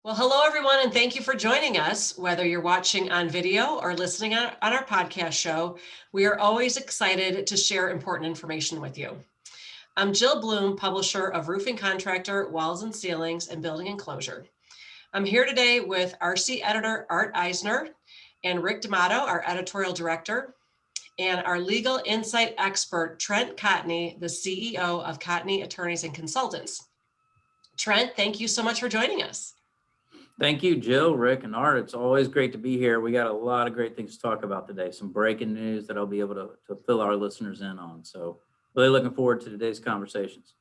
Well, hello, everyone, and thank you for joining us. Whether you're watching on video or listening on our podcast show, we are always excited to share important information with you. I'm Jill Bloom, publisher of Roofing Contractor, Walls and Ceilings, and Building Enclosure. I'm here today with RC editor Art Eisner and Rick D'Amato, our editorial director, and our legal insight expert, Trent Cotney, the CEO of Cotney Attorneys and Consultants. Trent, thank you so much for joining us. Thank you, Jill, Rick, and Art. It's always great to be here. We got a lot of great things to talk about today. Some breaking news that I'll be able to fill our listeners in on. So really looking forward to today's conversations.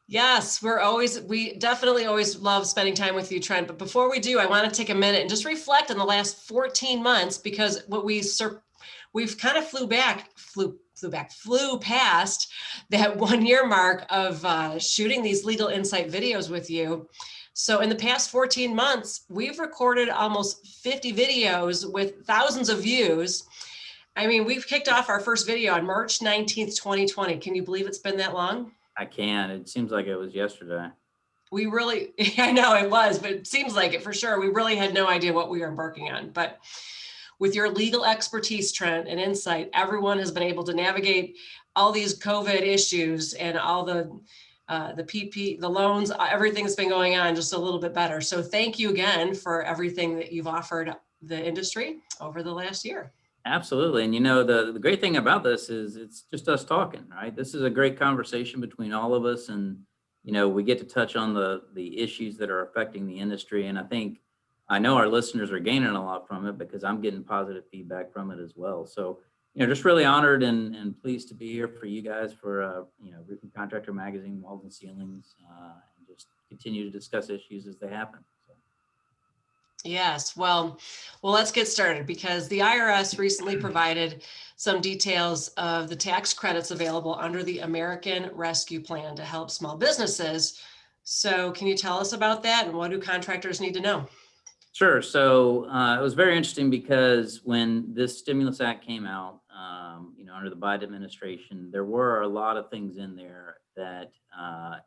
Yes, we definitely always love spending time with you, Trent. But before we do, I want to take a minute and just reflect on the last 14 months, because we've kind of flew past that 1 year mark of shooting these legal insight videos with you. So in the past 14 months, we've recorded almost 50 videos with thousands of views. I mean, we've kicked off our first video on March 19th, 2020. Can you believe it's been that long? I can. It seems like it was yesterday. I know it was, but it seems like it for sure. We really had no idea what we were embarking on. But with your legal expertise, Trent, and insight, everyone has been able to navigate all these COVID issues and all the PP, the loans, everything's been going on just a little bit better. So thank you again for everything that you've offered the industry over the last year. Absolutely. And the great thing about this is it's just us talking, right? This is a great conversation between all of us, and we get to touch on the issues that are affecting the industry. And I know our listeners are gaining a lot from it because I'm getting positive feedback from it as well. So just really honored and pleased to be here for you guys for Roofing Contractor Magazine, Walls and Ceilings, and just continue to discuss issues as they happen. So. Yes, well, let's get started, because the IRS recently provided some details of the tax credits available under the American Rescue Plan to help small businesses. So can you tell us about that, and what do contractors need to know? Sure. So it was very interesting because when this stimulus act came out, under the Biden administration, there were a lot of things in there that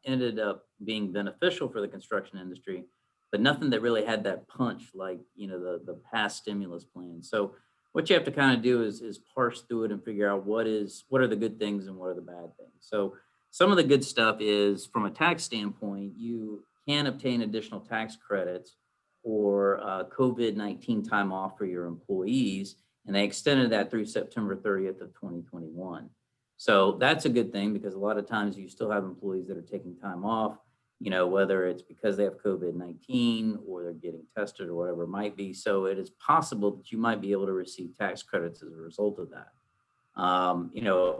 ended up being beneficial for the construction industry, but nothing that really had that punch like, the past stimulus plan. So what you have to kind of do is parse through it and figure out what are the good things and what are the bad things. So some of the good stuff is, from a tax standpoint, you can obtain additional tax credits or COVID-19 time off for your employees, and they extended that through September 30th of 2021. So that's a good thing, because a lot of times you still have employees that are taking time off, whether it's because they have COVID-19 or they're getting tested or whatever it might be. So it is possible that you might be able to receive tax credits as a result of that.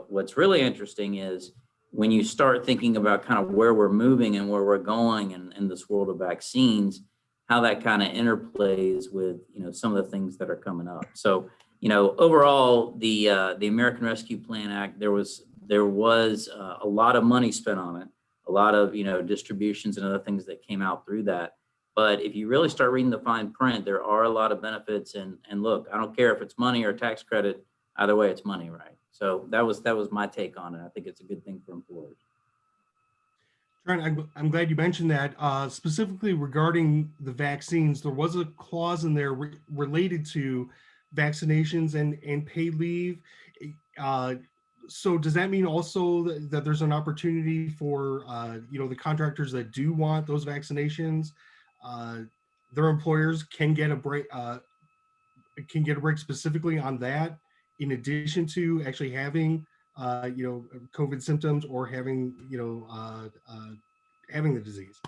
What's really interesting is when you start thinking about kind of where we're moving and where we're going in this world of vaccines, how that kind of interplays with, some of the things that are coming up. So, overall, the American Rescue Plan Act, there was a lot of money spent on it, a lot of, distributions and other things that came out through that. But if you really start reading the fine print, there are a lot of benefits. And look, I don't care if it's money or tax credit, either way, it's money, right? So that was my take on it. I think it's a good thing for employers. Trent, I'm glad you mentioned that. Specifically regarding the vaccines, there was a clause in there related to vaccinations and paid leave. So does that mean also that there's an opportunity for the contractors that do want those vaccinations, their employers can get a break specifically on that, in addition to actually having COVID symptoms or having having the disease?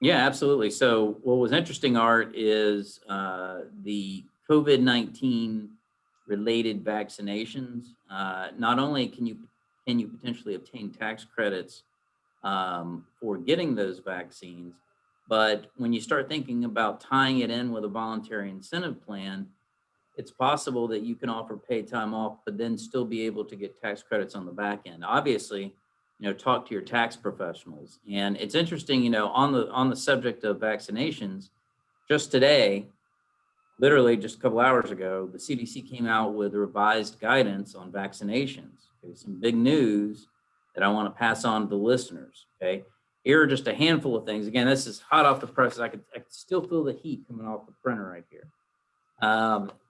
Yeah, absolutely. So what was interesting, Art, is the COVID-19 related vaccinations. Not only can you potentially obtain tax credits for getting those vaccines, but when you start thinking about tying it in with a voluntary incentive plan, it's possible that you can offer paid time off, but then still be able to get tax credits on the back end. Obviously, talk to your tax professionals. And it's interesting, on the subject of vaccinations, just today, literally just a couple hours ago, the CDC came out with revised guidance on vaccinations. Okay, some big news that I want to pass on to the listeners. Okay, Here are just a handful of things. Again, this is hot off the presses. I could still feel the heat coming off the printer right here.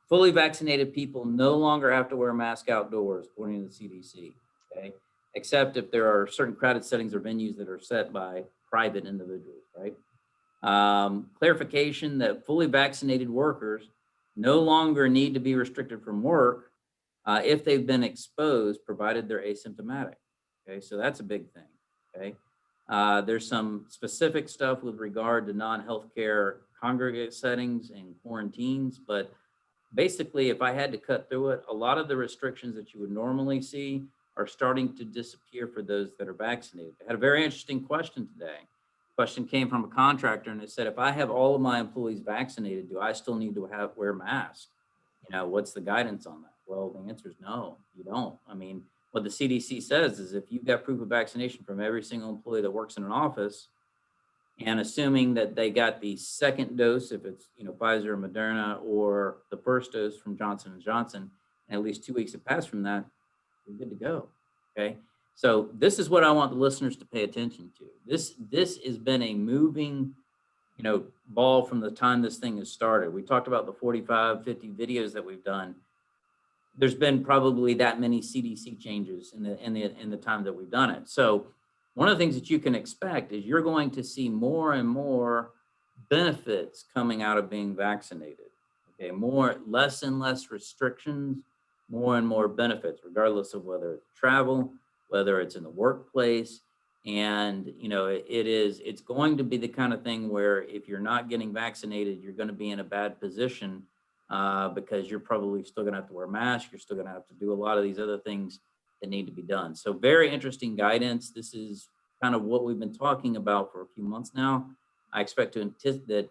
Fully vaccinated people no longer have to wear a mask outdoors, according to the CDC, okay? Except if there are certain crowded settings or venues that are set by private individuals, right? Clarification that fully vaccinated workers no longer need to be restricted from work if they've been exposed, provided they're asymptomatic, okay? So that's a big thing, okay? There's some specific stuff with regard to non-healthcare congregate settings and quarantines, but basically, if I had to cut through it, a lot of the restrictions that you would normally see are starting to disappear for those that are vaccinated. I had a very interesting question today. Question came from a contractor, and it said, if I have all of my employees vaccinated, do I still need to wear masks? You know, what's the guidance on that? Well, the answer is no, you don't. I mean, what the CDC says is if you've got proof of vaccination from every single employee that works in an office, and assuming that they got the second dose, if it's, you know, Pfizer or Moderna, or the first dose from Johnson & Johnson, and at least 2 weeks have passed from that, you're good to go, okay? So this is what I want the listeners to pay attention to. This has been a moving, you know, ball from the time this thing has started. We talked about the 45, 50 videos that we've done. There's been probably that many CDC changes in the time that we've done it. So one of the things that you can expect is you're going to see more and more benefits coming out of being vaccinated. Okay, less and less restrictions, more and more benefits, regardless of whether it's travel, whether it's in the workplace. And, you know, it's going to be the kind of thing where if you're not getting vaccinated, you're going to be in a bad position because you're probably still going to have to wear masks. You're still going to have to do a lot of these other things that need to be done. So very interesting guidance. This is kind of what we've been talking about for a few months now. I expect to anticipate that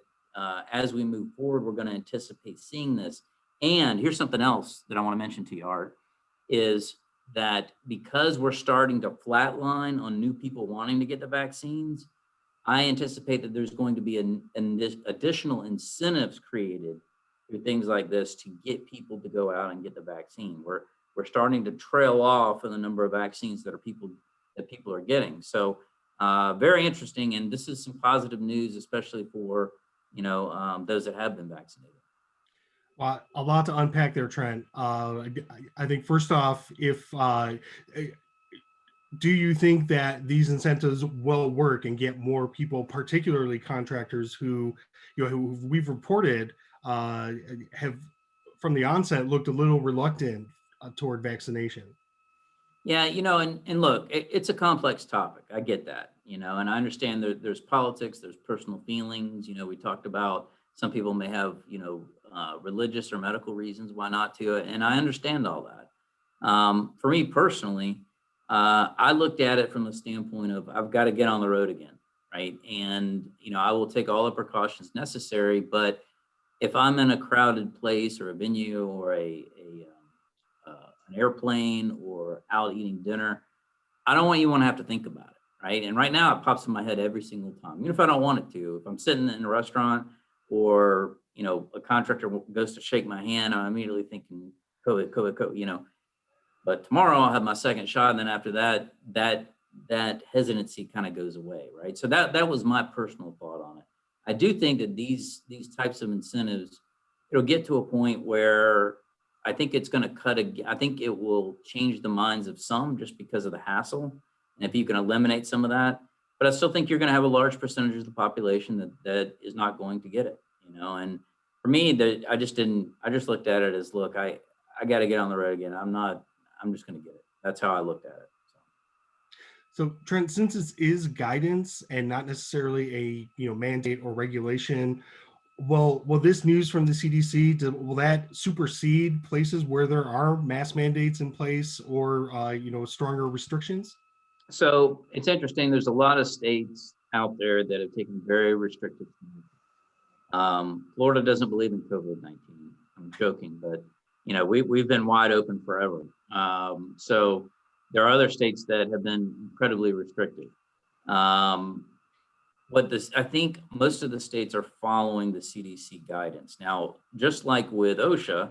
as we move forward, we're going to anticipate seeing this. And here's something else that I want to mention to you, Art, is that because we're starting to flatline on new people wanting to get the vaccines, I anticipate that there's going to be an additional incentives created through things like this to get people to go out and get the vaccine. We're starting to trail off in the number of vaccines that people are getting. So very interesting, and this is some positive news, especially for, you know, those that have been vaccinated. Well, a lot to unpack there, Trent. I think first off, do you think that these incentives will work and get more people, particularly contractors who we've reported have from the onset looked a little reluctant toward vaccination? Yeah, you know, and look, it's a complex topic. I get that, you know, and I understand there's politics, there's personal feelings. You know, we talked about some people may have, you know, religious or medical reasons why not to, and I understand all that. For me personally, I looked at it from the standpoint of I've got to get on the road again, right? And, you know, I will take all the precautions necessary, but if I'm in a crowded place or a venue or an airplane or out eating dinner, I don't want you to have to think about it, right? And right now it pops in my head every single time, even if I don't want it to. If I'm sitting in a restaurant or, you know, a contractor goes to shake my hand, I'm immediately thinking COVID, you know. But tomorrow I'll have my second shot, and then after that hesitancy kind of goes away, right? So that was my personal thought on it. I do think that these types of incentives, it'll get to a point where I think it's going to I think it will change the minds of some just because of the hassle. And if you can eliminate some of that, but I still think you're going to have a large percentage of the population that is not going to get it, you know. And for me, I just looked at it as, look, I got to get on the road again. I'm just going to get it. That's how I looked at it. So Trent, since this is guidance and not necessarily a mandate or regulation, will this news from the CDC will that supersede places where there are mask mandates in place or stronger restrictions? So it's interesting. There's a lot of states out there that have taken very restrictive measures. Florida doesn't believe in COVID-19. I'm joking, but you know we've been wide open forever. So there are other states that have been incredibly restrictive. I think most of the states are following the CDC guidance. Now, just like with OSHA,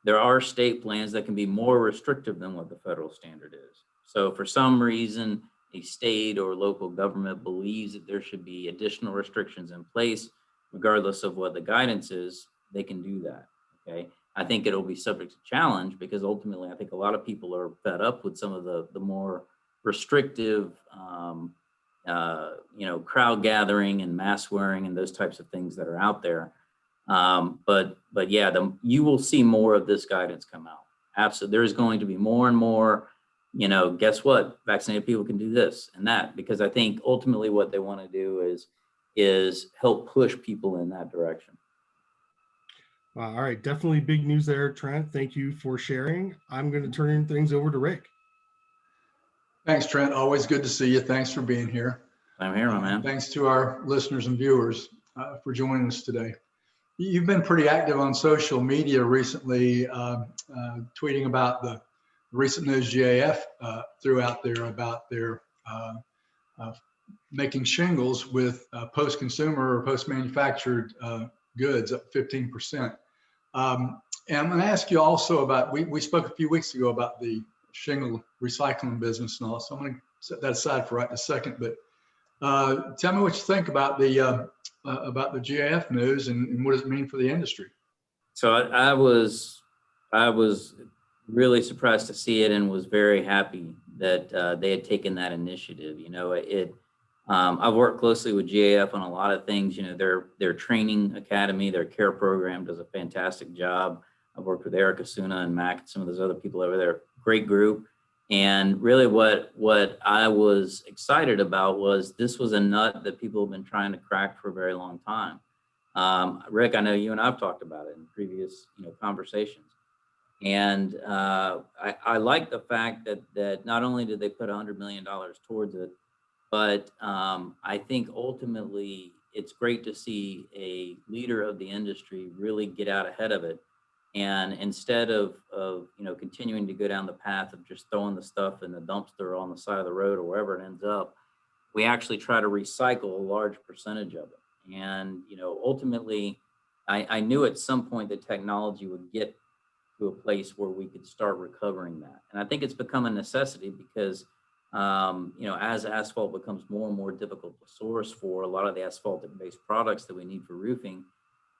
there are state plans that can be more restrictive than what the federal standard is. So for some reason, a state or local government believes that there should be additional restrictions in place, regardless of what the guidance is, they can do that. Okay. I think it'll be subject to challenge because ultimately, I think a lot of people are fed up with some of the more restrictive, crowd gathering and mask wearing and those types of things that are out there. But yeah, you will see more of this guidance come out. Absolutely, there's going to be more and more. Guess what? Vaccinated people can do this and that because I think ultimately what they want to do is help push people in that direction. Wow, all right, definitely big news there, Trent. Thank you for sharing. I'm going to turn things over to Rick. Thanks, Trent. Always good to see you. Thanks for being here. I'm here, my man. Thanks to our listeners and viewers for joining us today. You've been pretty active on social media recently, tweeting about the recent news GAF threw out there about their making shingles with post-consumer or post-manufactured goods up 15%. And I'm going to ask you also about, we spoke a few weeks ago about the shingle recycling business and all, so I'm going to set that aside for right this second. But tell me what you think about the GAF news and what does it mean for the industry? So I was really surprised to see it and was very happy that they had taken that initiative. I've worked closely with GAF on a lot of things. Their training academy, their care program does a fantastic job. I've worked with Eric Asuna and Mac and some of those other people over there. Great group. And really what I was excited about was this was a nut that people have been trying to crack for a very long time. Rick, I know you and I've talked about it in previous conversations. And I like the fact that not only did they put $100 million towards it, but I think ultimately it's great to see a leader of the industry really get out ahead of it. And instead of continuing to go down the path of just throwing the stuff in the dumpster on the side of the road or wherever it ends up, we actually try to recycle a large percentage of it. And ultimately, I knew at some point the technology would get to a place where we could start recovering that. And I think it's become a necessity because as asphalt becomes more and more difficult to source for a lot of the asphaltic-based products that we need for roofing,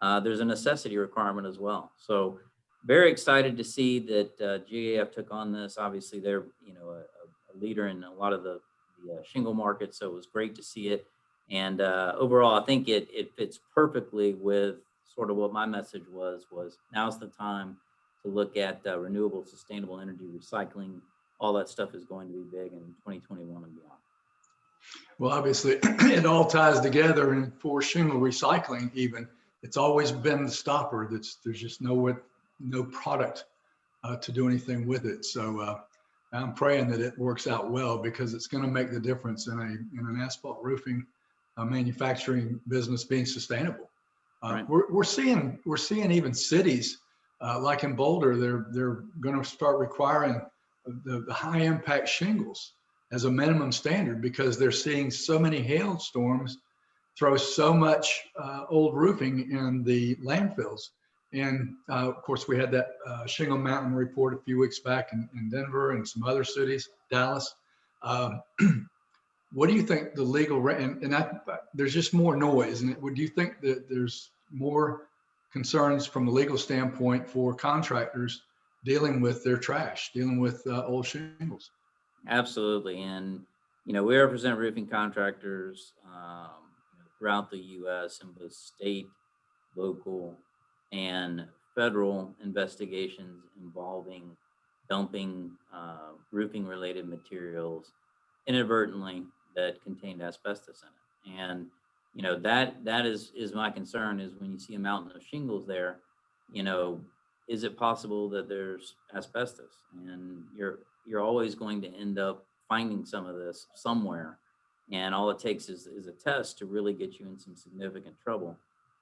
there's a necessity requirement as well. So very excited to see that GAF took on this. Obviously, they're a leader in a lot of the shingle market, so it was great to see it. And overall, I think it fits perfectly with sort of what my message was now's the time to look at renewable, sustainable energy recycling. All that stuff is going to be big in 2021 and beyond. Well, obviously, it all ties together. And for shingle recycling, even, it's always been the stopper. There's just no product to do anything with it. So I'm praying that it works out well because it's going to make the difference in an asphalt roofing manufacturing business being sustainable. Right. We're seeing even cities like in Boulder, they're going to start requiring the high impact shingles as a minimum standard because they're seeing so many hailstorms throw so much old roofing in the landfills. And of course, we had that Shingle Mountain report a few weeks back in Denver and some other cities, Dallas. What do you think the legal, there's just more noise. And do you think that there's more concerns from the legal standpoint for contractors dealing with their trash, dealing with old shingles? Absolutely. And, we represent roofing contractors throughout the U.S. in both state, local, and federal investigations involving dumping roofing related materials inadvertently that contained asbestos in it. And, that is my concern is when you see a mountain of shingles there, is it possible that there's asbestos? And you're always going to end up finding some of this somewhere. And all it takes is a test to really get you in some significant trouble.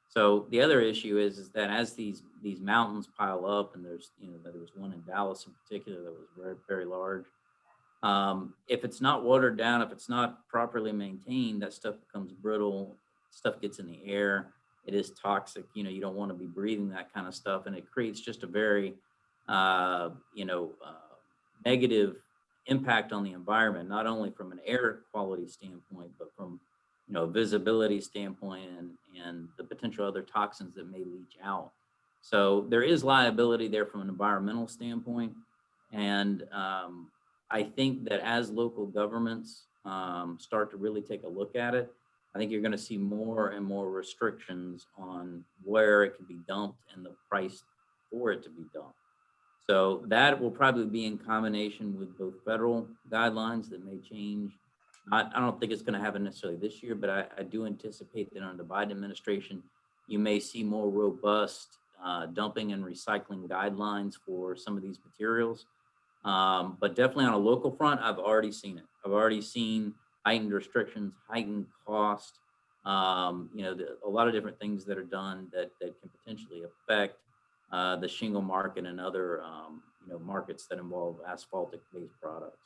So the other issue is that as these mountains pile up, and there was one in Dallas in particular that was very, very large. If it's not watered down, if it's not properly maintained, that stuff becomes brittle, stuff gets in the air. It is toxic. You don't want to be breathing that kind of stuff. And it creates just a very, negative impact on the environment, not only from an air quality standpoint, but from, visibility standpoint and the potential other toxins that may leach out. So there is liability there from an environmental standpoint. And I think that as local governments start to really take a look at it, I think you're going to see more and more restrictions on where it can be dumped and the price for it to be dumped. So that will probably be in combination with both federal guidelines that may change. I don't think it's going to happen necessarily this year, but I do anticipate that under the Biden administration, you may see more robust dumping and recycling guidelines for some of these materials. But definitely on a local front, I've already seen it. I've already seen heightened restrictions, heightened cost, a lot of different things that are done that can potentially affect the shingle market and other markets that involve asphaltic-based products.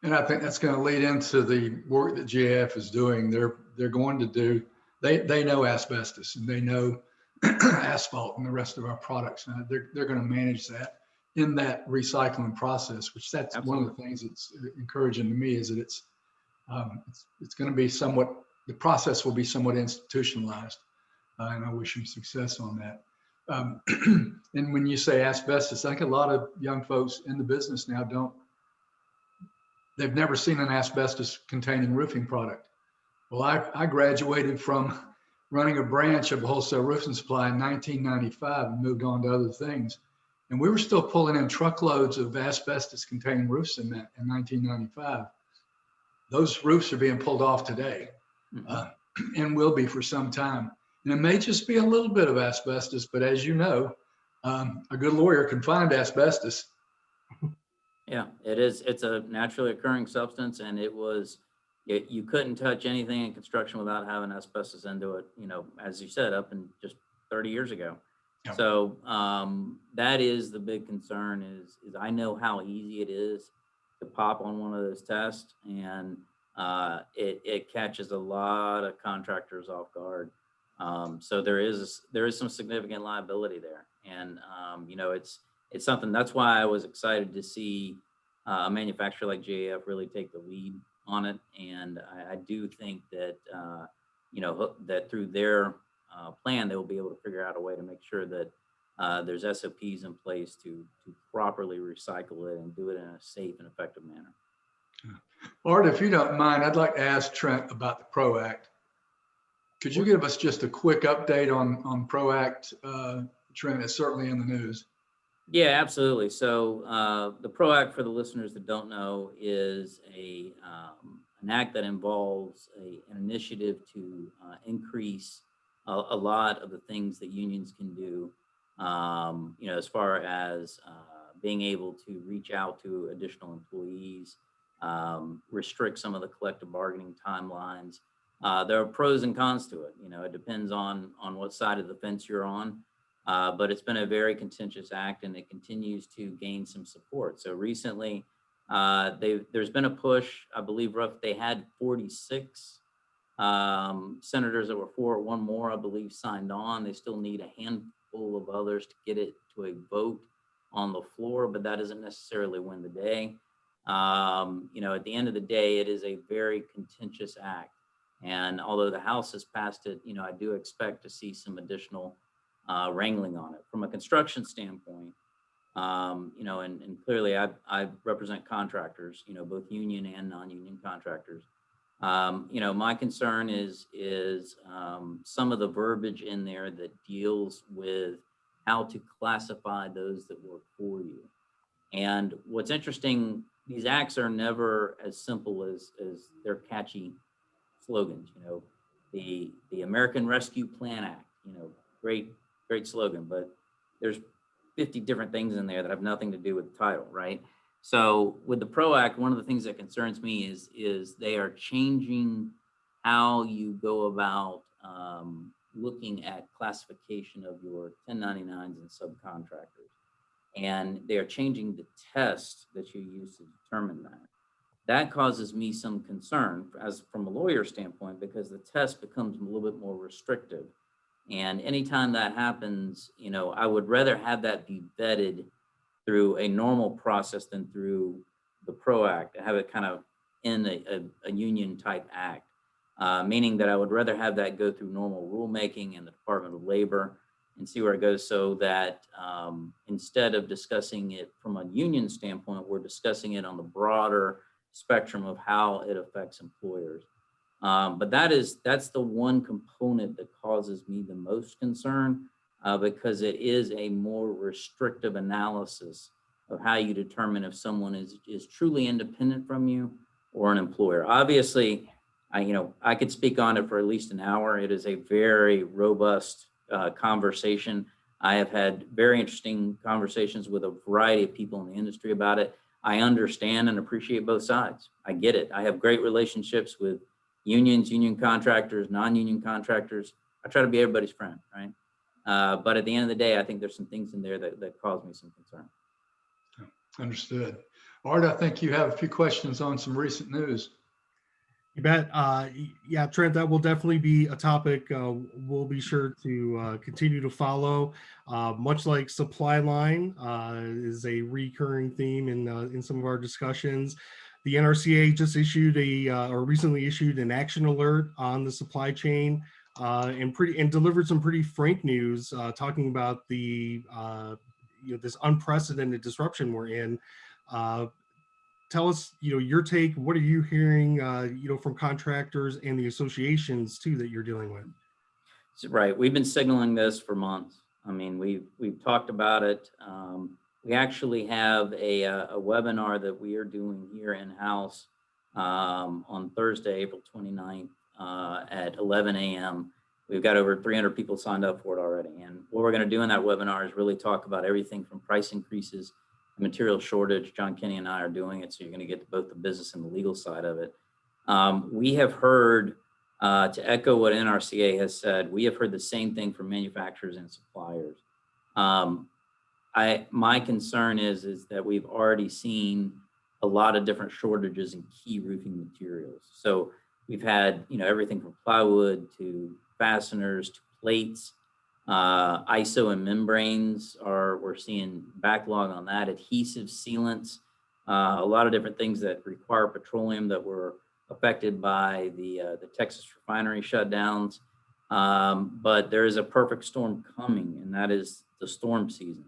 And I think that's going to lead into the work that GAF is doing. They're going to do, they know asbestos and they know asphalt and the rest of our products. And they're going to manage that in that recycling process, which that's Absolutely. One of the things that's encouraging to me is that it's going to be somewhat, the process will be somewhat institutionalized. And I wish them success on that. And when you say asbestos, I think a lot of young folks in the business now they've never seen an asbestos containing roofing product. Well, I graduated from running a branch of wholesale roofing supply in 1995 and moved on to other things. And we were still pulling in truckloads of asbestos containing roofs in 1995. Those roofs are being pulled off today and will be for some time. And it may just be a little bit of asbestos, but as you know, a good lawyer can find asbestos. Yeah, it is. It's a naturally occurring substance, and you couldn't touch anything in construction without having asbestos into it, as you said, up in just 30 years ago. Yep. So that is the big concern is I know how easy it is to pop on one of those tests, and it catches a lot of contractors off guard. So there is some significant liability there, and it's something. That's why I was excited to see a manufacturer like JAF really take the lead on it, and I do think that that through their plan they will be able to figure out a way to make sure that there's SOPs in place to properly recycle it and do it in a safe and effective manner. Art, if you don't mind, I'd like to ask Trent about the ProAct. Could you give us just a quick update on ProAct, Trent? It's certainly in the news. Yeah, absolutely. So the ProAct, for the listeners that don't know, is an act that involves an initiative to increase a lot of the things that unions can do, as far as being able to reach out to additional employees, restrict some of the collective bargaining timelines. There are pros and cons to it. It depends on what side of the fence you're on. But it's been a very contentious act, and it continues to gain some support. So recently, there's been a push. I believe they had 46 senators that were for it. One more, I believe, signed on. They still need a handful of others to get it to a vote on the floor, but that doesn't necessarily win the day. At the end of the day, it is a very contentious act. And although the House has passed it, I do expect to see some additional wrangling on it. From a construction standpoint, and clearly I represent contractors, both union and non-union contractors. My concern is some of the verbiage in there that deals with how to classify those that work for you. And what's interesting, these acts are never as simple as their catchy slogans. The American Rescue Plan Act, great slogan, but there's 50 different things in there that have nothing to do with the title, right? So with the ProAct, one of the things that concerns me is they are changing how you go about looking at classification of your 1099s and subcontractors. And they are changing the test that you use to determine that. That causes me some concern from a lawyer standpoint, because the test becomes a little bit more restrictive. And anytime that happens, I would rather have that be vetted through a normal process than through the proact, have it kind of in a union type act, meaning that I would rather have that go through normal rulemaking in the Department of Labor and see where it goes, so that instead of discussing it from a union standpoint, we're discussing it on the broader spectrum of how it affects employers. But that's the one component that causes me the most concern, because it is a more restrictive analysis of how you determine if someone is truly independent from you or an employer. Obviously, I could speak on it for at least an hour. It is a very robust conversation. I have had very interesting conversations with a variety of people in the industry about it. I understand and appreciate both sides. I get it. I have great relationships with unions, union contractors, non-union contractors. I try to be everybody's friend, right? But at the end of the day, I think there's some things in there that cause me some concern. Understood. Art, I think you have a few questions on some recent news. You bet. Yeah, Trent, that will definitely be a topic we'll be sure to continue to follow. Much like supply line is a recurring theme in some of our discussions. The NRCA just issued or recently issued an action alert on the supply chain and delivered some pretty frank news talking about the this unprecedented disruption we're in. Tell us, your take. What are you hearing, from contractors and the associations too that you're dealing with? Right. We've been signaling this for months. I mean, we've talked about it. We actually have a webinar that we are doing here in-house on Thursday, April 29th at 11 a.m. We've got over 300 people signed up for it already. And what we're going to do in that webinar is really talk about everything from price increases, material shortage. John Kenny and I are doing it, so you're going to get both the business and the legal side of it. We have heard, to echo what NRCA has said, we have heard the same thing from manufacturers and suppliers. My concern is that we've already seen a lot of different shortages in key roofing materials. So we've had, everything from plywood to fasteners to plates. ISO and membranes we're seeing backlog on that. Adhesive sealants, a lot of different things that require petroleum that were affected by the Texas refinery shutdowns. But there is a perfect storm coming, and that is the storm season.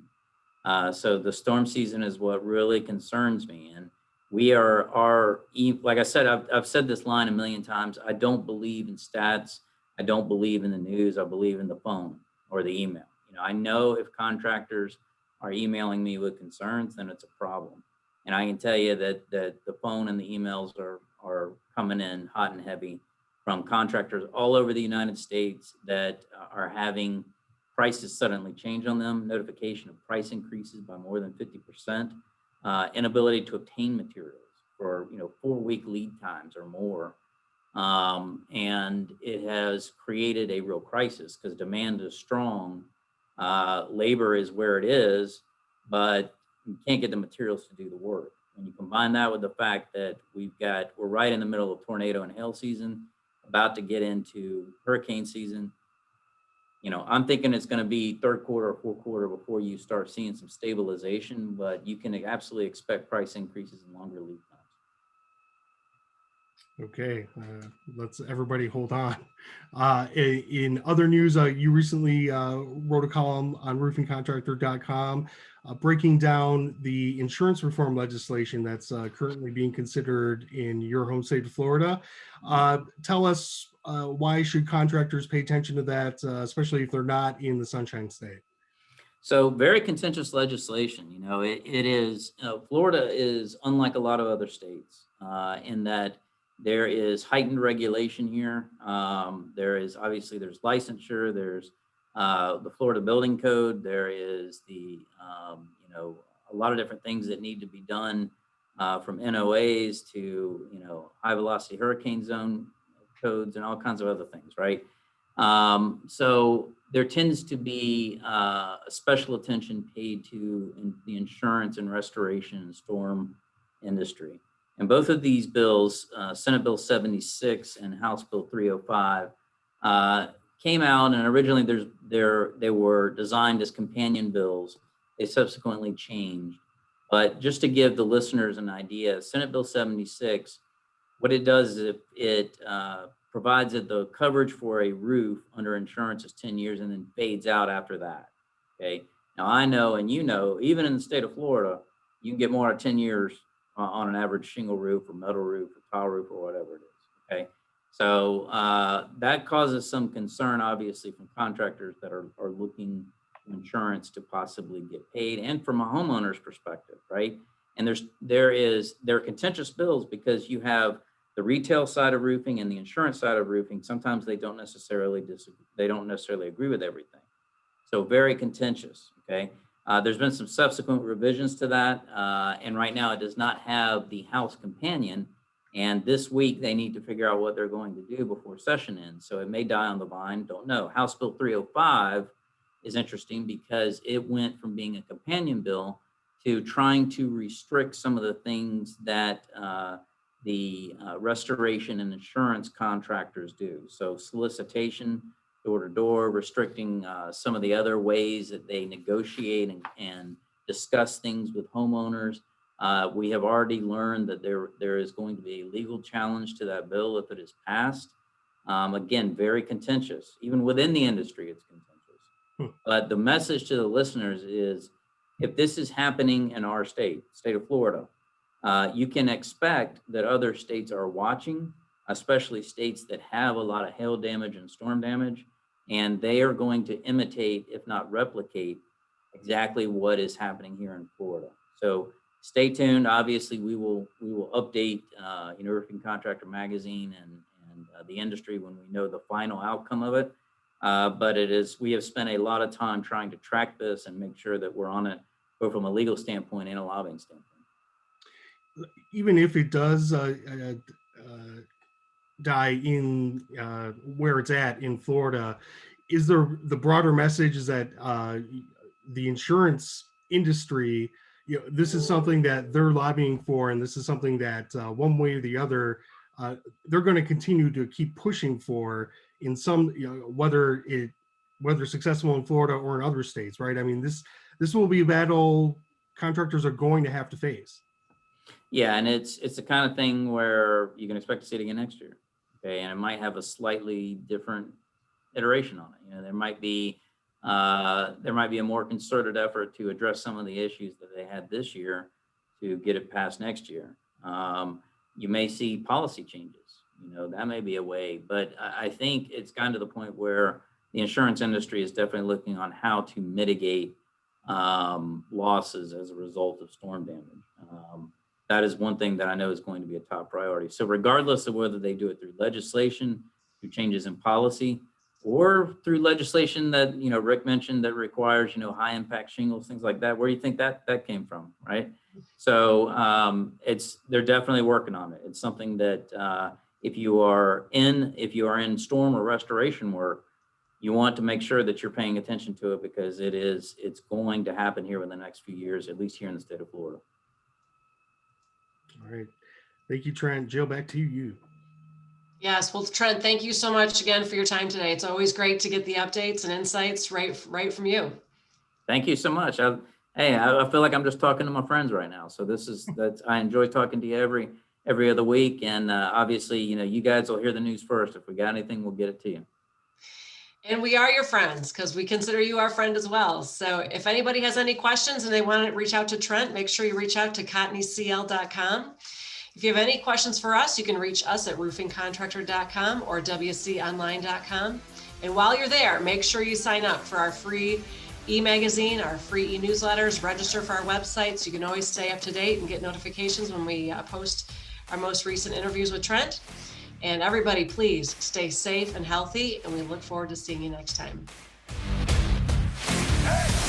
So the storm season is what really concerns me. And we are like I said, I've said this line a million times. I don't believe in stats. I don't believe in the news. I believe in the phone or the email. I know if contractors are emailing me with concerns, then it's a problem. And I can tell you that the phone and the emails are coming in hot and heavy from contractors all over the United States that are having prices suddenly change on them, notification of price increases by more than 50%, inability to obtain materials for 4-week lead times or more. And it has created a real crisis because demand is strong. Labor is where it is, but you can't get the materials to do the work. When you combine that with the fact that we're right in the middle of tornado and hail season, about to get into hurricane season, I'm thinking it's going to be third quarter or fourth quarter before you start seeing some stabilization, but you can absolutely expect price increases and longer lead times. Okay, let's everybody hold on. In other news, you recently wrote a column on roofingcontractor.com breaking down the insurance reform legislation that's currently being considered in your home state of Florida. Tell us why should contractors pay attention to that, especially if they're not in the Sunshine State? So very contentious legislation. It is, Florida is unlike a lot of other states in that there is heightened regulation here. There's licensure, there's the Florida Building Code, there is a lot of different things that need to be done from NOAs to, high velocity hurricane zone codes and all kinds of other things, right? So there tends to be special attention paid to the insurance and restoration and storm industry. And both of these bills, Senate Bill 76 and House Bill 305, came out, and originally they were designed as companion bills. They subsequently changed. But just to give the listeners an idea, Senate Bill 76, what it does is it provides that the coverage for a roof under insurance is 10 years and then fades out after that. Okay. Now I know, and you know, even in the state of Florida, you can get more than 10 years on an average shingle roof or metal roof or tile roof or whatever it is. Okay. So that causes some concern, obviously, from contractors that are looking for insurance to possibly get paid, and from a homeowner's perspective, right? And there are contentious bills because you have the retail side of roofing and the insurance side of roofing. Sometimes they don't necessarily agree with everything. So very contentious. Okay. There's been some subsequent revisions to that, and right now it does not have the House companion. And this week they need to figure out what they're going to do before session ends. So it may die on the vine. Don't know. House Bill 305 is interesting because it went from being a companion bill to trying to restrict some of the things that the restoration and insurance contractors do. So solicitation, door to door, restricting some of the other ways that they negotiate and discuss things with homeowners. We have already learned that there is going to be a legal challenge to that bill if it is passed. Again, very contentious. Even within the industry, it's contentious. But the message to the listeners is, if this is happening in our state of Florida, you can expect that other states are watching, especially states that have a lot of hail damage and storm damage, and they are going to imitate, if not replicate, exactly what is happening here in Florida. So stay tuned. Obviously, we will update Roofing Contractor Magazine and the industry when we know the final outcome of it. But we have spent a lot of time trying to track this and make sure that we're on it, both from a legal standpoint and a lobbying standpoint. Even if it does die in where it's at in Florida, is there the broader message is that the insurance industry, this is something that they're lobbying for, and this is something that one way or the other they're going to continue to keep pushing for in some, whether successful in Florida or in other states, right? I mean, this will be a battle contractors are going to have to face. Yeah, and it's the kind of thing where you can expect to see it again next year. Okay, and it might have a slightly different iteration on it. There might be a more concerted effort to address some of the issues that they had this year to get it passed next year. You may see policy changes. That may be a way, but I think it's gotten to the point where the insurance industry is definitely looking on how to mitigate losses as a result of storm damage. That is one thing that I know is going to be a top priority. So regardless of whether they do it through legislation, through changes in policy, or through legislation that, Rick mentioned that requires, high impact shingles, things like that, where do you think that came from, right? So they're definitely working on it. It's something that if you are in storm or restoration work, you want to make sure that you're paying attention to it, because it's going to happen here in the next few years, at least here in the state of Florida. All right. Thank you, Trent. Jill, back to you. Yes. Well, Trent, thank you so much again for your time today. It's always great to get the updates and insights right from you. Thank you so much. I feel like I'm just talking to my friends right now. So I enjoy talking to you every other week. And obviously, you guys will hear the news first. If we got anything, we'll get it to you. And we are your friends because we consider you our friend as well. So if anybody has any questions and they want to reach out to Trent, make sure you reach out to cotneycl.com. If you have any questions for us, you can reach us at roofingcontractor.com or wconline.com. And while you're there, make sure you sign up for our free e-magazine, our free e-newsletters, register for our website so you can always stay up to date and get notifications when we post our most recent interviews with Trent. And everybody, please stay safe and healthy, and we look forward to seeing you next time. Hey!